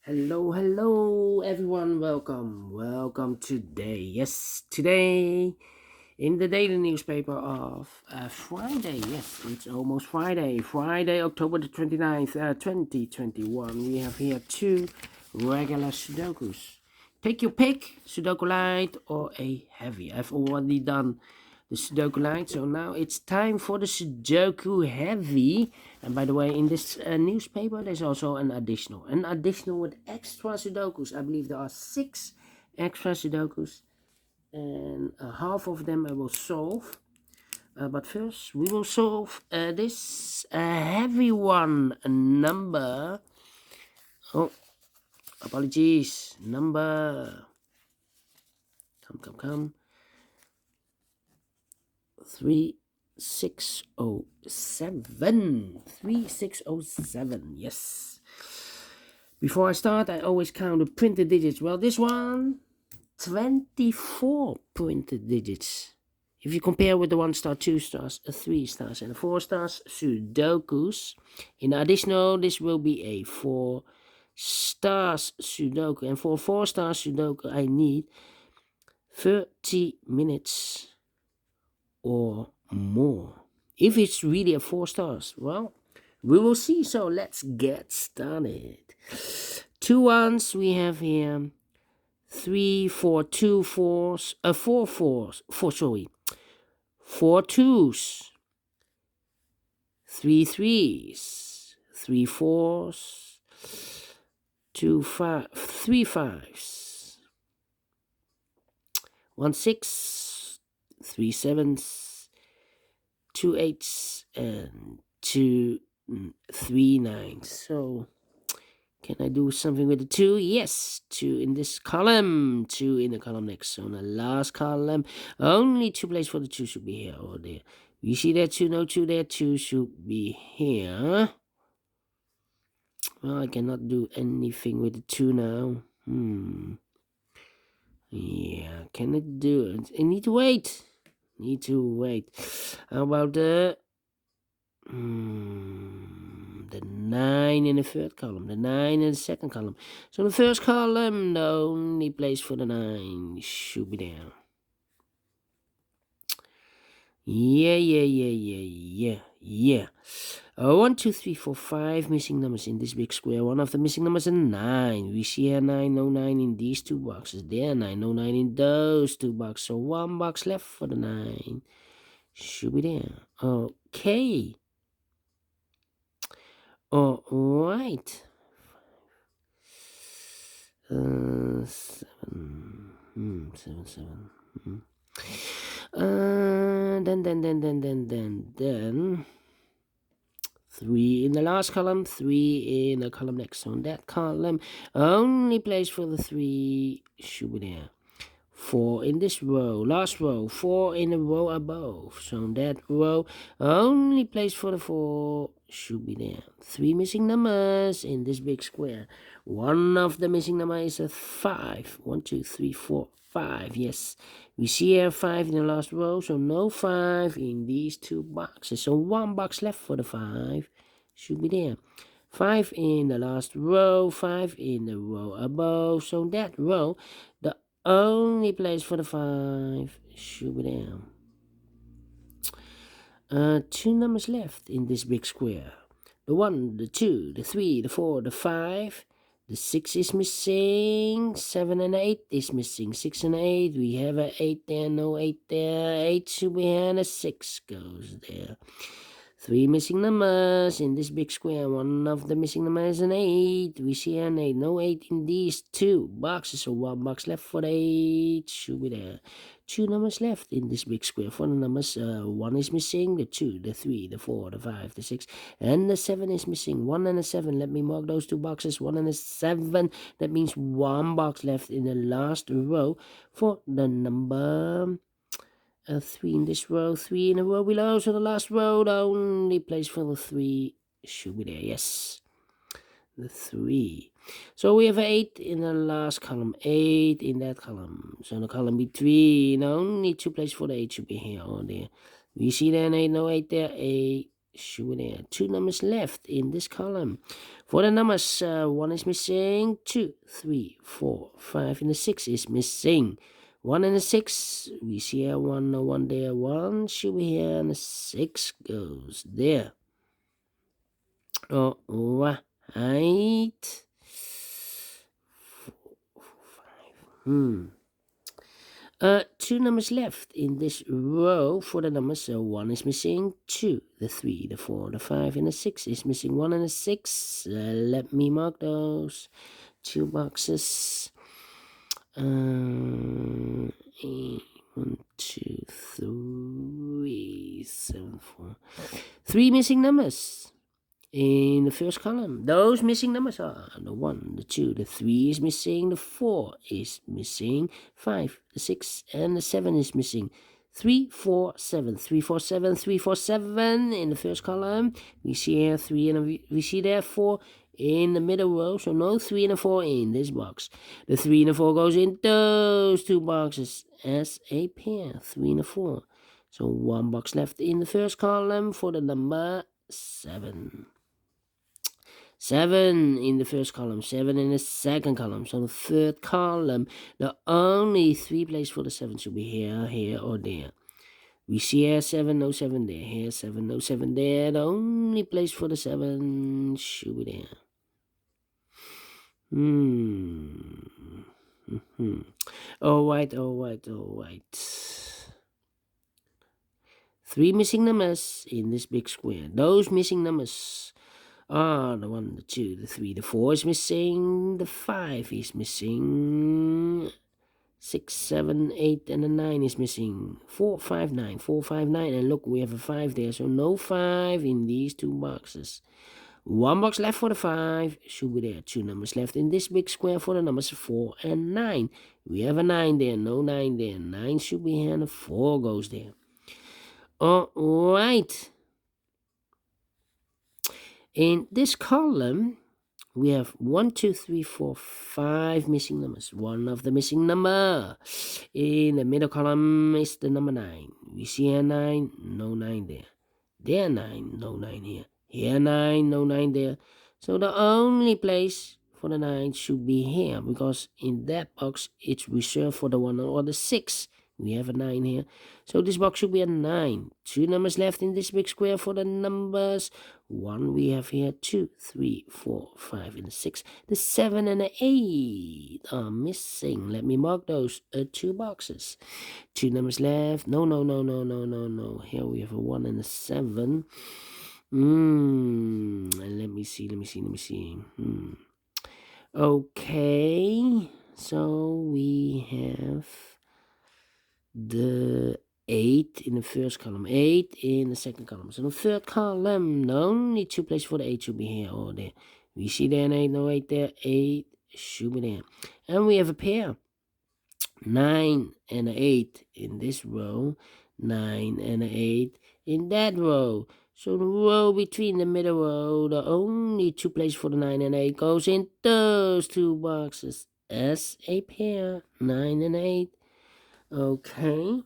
Hello, everyone. Welcome today. Yes, today in the daily newspaper of Friday. Yes, it's almost Friday. Friday, October the 29th, 2021. We have here two regular Sudokus. Take your pick, Sudoku Light or a Heavy. I've already done the Sudoku Light, so now it's time for the Sudoku Heavy. And by the way, in this newspaper, there's also an additional with extra Sudokus. I believe there are 6 extra Sudokus, and half of them I will solve. But first, we will solve this heavy one. Number. Oh, apologies. Number. Come. 3607. Yes. Before I start, I always count the printed digits. Well, this one, 24 printed digits. If you compare with the 1 star, 2 stars, 3 stars, and 4 stars Sudokus, in additional, this will be a 4 stars Sudoku. And for 4 stars Sudoku, I need 30 minutes or more. If it's really a 4 stars, well, we will see. So let's get started. 2 ones we have here. 3, 4, 2 fours, 4 fours, 4 sorry, 4 twos, 3 threes, 3 fours, 2 5, 3 fives, 1 6, 3 sevens, 2 eights, and 2 3 nines. So can I do something with the 2? Yes, 2 in this column, 2 in the column next. So in the last column, only 2 places for the 2 should be here or there. You see that 2, no 2 there, 2 should be here. Well, I cannot do anything with the 2 now. Yeah, can I do it? I need to wait. How about the 9 in the third column, the 9 in the second column. So the first column, the only place for the 9 should be there. Yeah. 1, 2, 3, 4, 5 missing numbers in this big square. One of the missing numbers is 9. We see here 9, no 9 in these 2 boxes. There, 9, no 9 in those 2 boxes. So 1 box left for the 9. Should be there. Okay. All right. 7. 7. Then 3 in the last column, 3 in the column next. So in that column, only place for the 3 should be there. 4 in this row, last row, 4 in the row above. So in that row, only place for the 4 should be there. 3 missing numbers in this big square. One of the missing numbers is a 5. 1, 2, 3, 4, 5. Yes, we see here 5 in the last row, so no 5 in these 2 boxes. So 1 box left for the 5 should be there. 5 in the last row, 5 in the row above. So that row, the only place for the 5 should be there. 2 numbers left in this big square. The 1, the 2, the 3, the 4, the 5. The 6 is missing. 7 and 8 is missing. 6 and 8. We have an 8 there, no 8 there. 8 should be here, and a 6 goes there. 3 missing numbers in this big square. One of the missing numbers is an 8. We see an 8. No 8 in these 2 boxes. So 1 box left for the 8. Should be there. 2 numbers left in this big square. For the numbers, 1 is missing. The 2, the 3, the 4, the 5, the 6, and the 7 is missing. 1 and a 7. Let me mark those 2 boxes. 1 and a 7. That means 1 box left in the last row for the number 3 in this row, 3 in a row below. So the last row, the only place for the 3 should be there. Yes, the 3. So we have 8 in the last column, 8 in that column. So the column between, only 2 places for the 8 should be here or there. We see there an 8, no 8 there, 8 should be there. 2 numbers left in this column. For the numbers, 1 is missing, 2, 3, 4, 5, and the 6 is missing. 1 and a 6, we see here 1, no 1 there, 1 should be here, and the 6 goes there. All right. 4, 5. 2 numbers left in this row. For the numbers, 1 is missing, 2, the 3, the 4, the 5, and the 6 is missing. 1 and a 6. Let me mark those 2 boxes. 1, 2, 3, 7, 4. 3 missing numbers in the first column. Those missing numbers are the 1, the 2, the 3 is missing, the 4 is missing, 5, the 6, and the 7 is missing. 3, 4, 7, 3, 4, 7, 3, 4, 7 in the first column. We see here 3 and we see there 4 in the middle row, so no 3 and a 4 in this box. The 3 and a 4 goes in those 2 boxes as a pair, 3 and a 4. So 1 box left in the first column for the number 7. 7 in the first column, 7 in the second column. So the third column, the only 3 places for the 7 should be here, here, or there. We see here 7, no 7 there. Here 7, no 7 there. The only place for the 7 should be there. Alright. 3 missing numbers in this big square. Those missing numbers are the 1, the 2, the 3, the 4 is missing, the 5 is missing, 6, 7, 8, and the 9 is missing. 4, 5, 9, 4, 5, 9, and look, we have a 5 there, so no 5 in these 2 boxes. 1 box left for the 5, should be there. 2 numbers left in this big square for the numbers 4 and 9. We have a 9 there, no 9 there. 9 should be here, and the 4 goes there. Alright. In this column, we have 1, 2, 3, 4, 5 missing numbers. 1 of the missing number. In the middle column is the number 9. We see here 9, no 9 there. There 9, no 9 here. Here 9, no 9 there. So the only place for the 9 should be here, because in that box it's reserved for the 1 or the 6. We have a 9 here. So this box should be a 9. 2 numbers left in this big square for the numbers. 1 we have here, 2, 3, 4, 5, and 6. The 7 and the 8 are missing. Let me mark those 2 boxes. 2 numbers left. No. Here we have a 1 and a 7. And let me see. Okay. So we have the 8 in the first column, 8 in the second column. So the third column, the only 2 places for the 8 should be here or there. We see there an 8, no 8 there, 8 should be there. And we have a pair, 9 and an 8 in this row, 9 and an 8 in that row. So the row between the middle row, the only 2 places for the 9 and 8 goes in those 2 boxes as a pair, 9 and 8. Okay.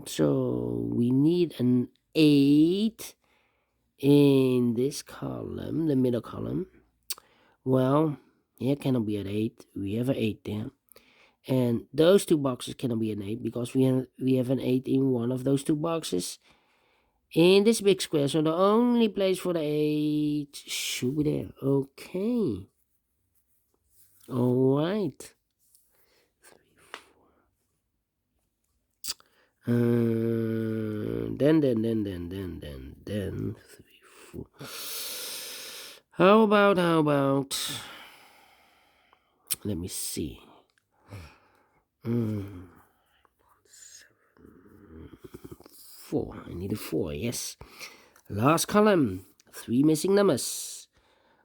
So we need an 8 in this column, the middle column. Well, here cannot be an 8. We have an 8 there. And those 2 boxes cannot be an 8 because we have an 8 in one of those 2 boxes in this big square. So the only place for the 8 should be there. Okay. Alright. 3, 4. Then 3, 4. How about let me see. 4. I need a 4, yes. Last column, 3 missing numbers.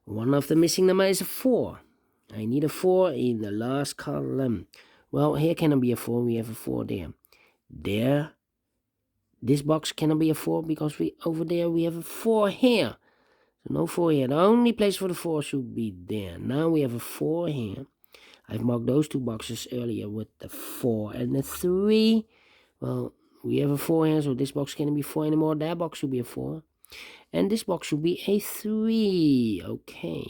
One of the missing number is a 4. I need a 4 in the last column. Well, here cannot be a 4. We have a 4 there. There, this box cannot be a 4 because over there we have a 4 here. So no 4 here. The only place for the 4 should be there. Now we have a 4 here. I've marked those 2 boxes earlier with the 4 and the 3. Well, We have a 4 here, so this box can't be 4 anymore. That box should be a 4. And this box should be a 3. Okay.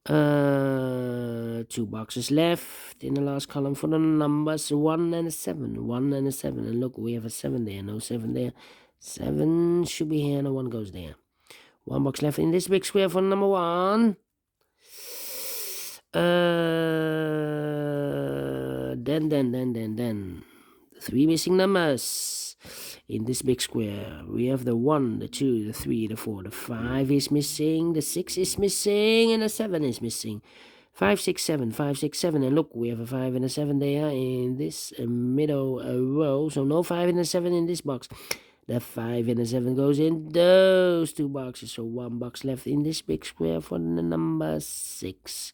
2 boxes left in the last column for the numbers 1 and a 7. 1 and a 7. And look, we have a 7 there. No 7 there. 7 should be here and a 1 goes there. 1 box left in this big square for number 1. Then 3 missing numbers in this big square. We have the 1, the 2, the 3, the 4, the 5 is missing, the 6 is missing, and the 7 is missing. 5, 6, 7, 5, 6, 7, and look, we have a 5 and a 7 there in this middle row, so no 5 and a 7 in this box. The 5 and the 7 goes in those 2 boxes, so 1 box left in this big square for the number 6.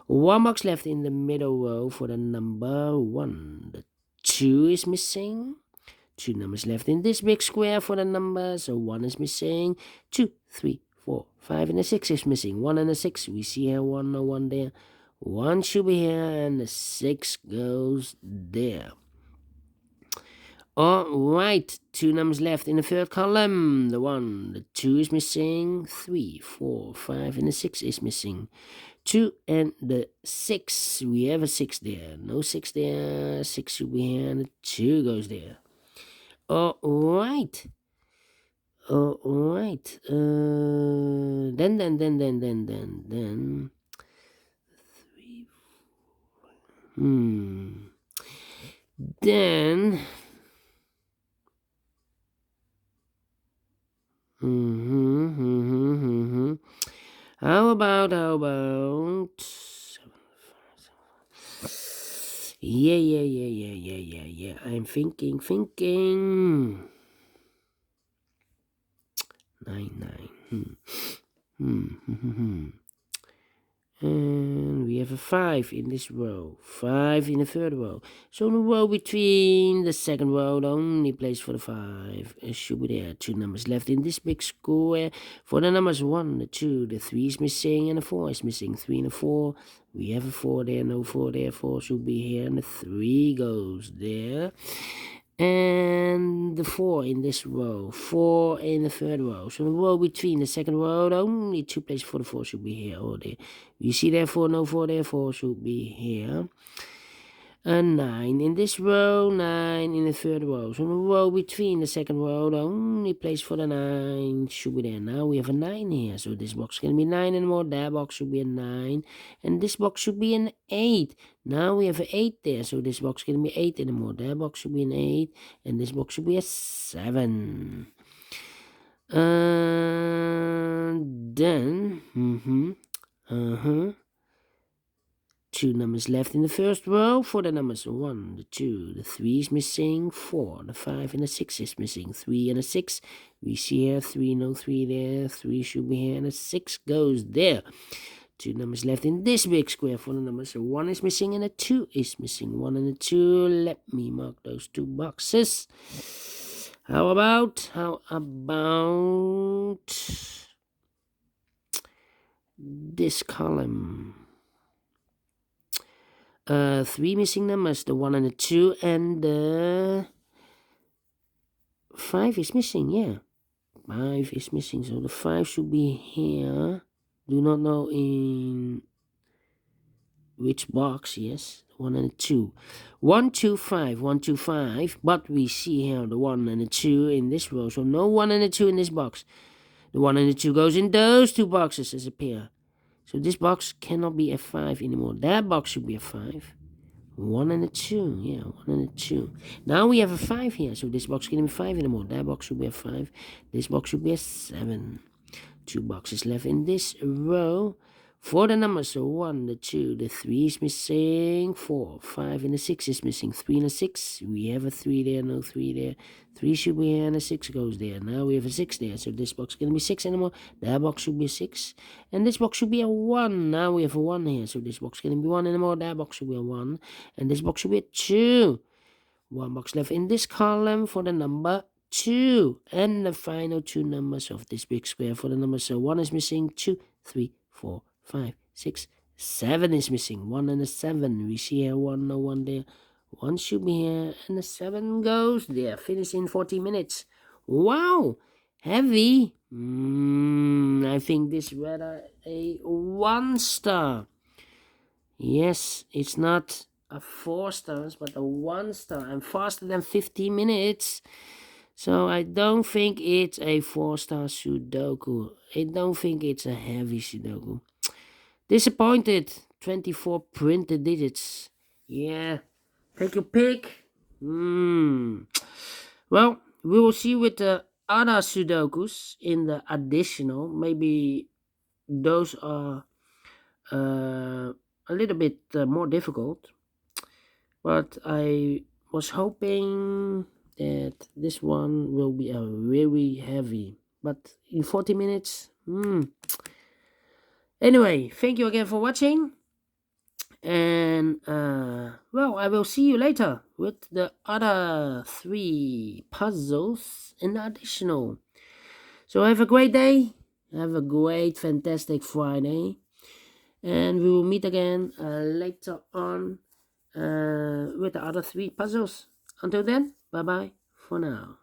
1 box left in the middle row for the number 1. The 2 is missing. 2 numbers left in this big square for the number, so 1 is missing. 2, 3, 4, 5, and the 6 is missing. 1 and a 6, we see here 1, no 1 there. 1 should be here, and the 6 goes there. Alright, 2 numbers left in the third column. The 1, the 2 is missing. 3, 4, 5, and the 6 is missing. 2 and the 6, we have a 6 there. No 6 there. 6 should be here, and the 2 goes there. Alright. Alright. Then. 3, 4. Then. How about? 7, 5, 7. Yeah. I'm thinking. 9. And we have a 5 in this row. 5 in the third row. So the row between the second row, the only place for the 5 should be there. 2 numbers left in this big square. For the numbers 1, the 2, the 3 is missing, and the 4 is missing. 3 and a 4. We have a 4 there, no 4 there. 4 should be here, and the 3 goes there. And the 4 in this row, 4 in the third row. So the row between the second row, the only 2 places for the 4 should be here or there. You see there 4, no 4 there, 4 should be here. And 9 in this row, 9 in the third row. So the row between the second row, the only place for the 9 should be there. Now we have a 9 here. So this box can be 9 anymore. That box should be a 9. And this box should be an 8. Now we have an 8 there. So this box can be 8 anymore. That box should be an 8. And this box should be a 7. Then, 2 numbers left in the first row for the numbers 1, the 2, the 3 is missing, 4, the 5, and the 6 is missing. 3 and a 6, we see here 3, no 3 there, 3 should be here, and the 6 goes there. 2 numbers left in this big square for the numbers 1 is missing, and a 2 is missing. 1 and a 2, let me mark those 2 boxes. How about this column? 3 missing numbers, the 1 and the 2, and the 5 is missing, yeah. 5 is missing, so the 5 should be here. Do not know in which box, yes. 1 and the 2. 1, 2, 5, 1, 2, 5, but we see here the 1 and the 2 in this row, so no 1 and the 2 in this box. The 1 and the 2 goes in those 2 boxes as a pair. So this box cannot be a 5 anymore. That box should be a 5. 1 and a 2. Yeah, 1 and a 2. Now we have a 5 here. So this box can't be 5 anymore. That box should be a 5. This box should be a 7. 2 boxes left in this row. For the numbers, so 1, the 2, the 3 is missing. 4, 5, and the 6 is missing. 3 and a 6. We have a 3 there, no 3 there. 3 should be here, and a 6 goes there. Now we have a 6 there, so this box can't be 6 anymore. That box should be a 6. And this box should be a 1. Now we have a 1 here, so this box can't be 1 anymore. That box should be a 1. And this box should be a 2. 1 box left in this column for the number 2. And the final 2 numbers of this big square for the numbers. So 1 is missing, 2, 3, 4, 5, 6, 7 is missing. 1 and a 7. We see here 1, no 1 there. One should be here, and the 7 goes there. Finish in 40 minutes. Wow, heavy. I think this rather a 1 star. Yes, it's not a 4 stars, but a 1 star. I'm faster than 15 minutes. So I don't think it's a 4-star Sudoku. I don't think it's a heavy Sudoku. Disappointed. 24 printed digits. Yeah. Take your pick. Well, we will see with the other Sudokus in the additional. Maybe those are a little bit more difficult. But I was hoping that this one will be a very heavy. But in 40 minutes. Anyway, thank you again for watching. And well, I will see you later with the other 3 puzzles in the additional. So have a great day. Have a great, fantastic Friday. And we will meet again later on with the other 3 puzzles. Until then, bye bye for now.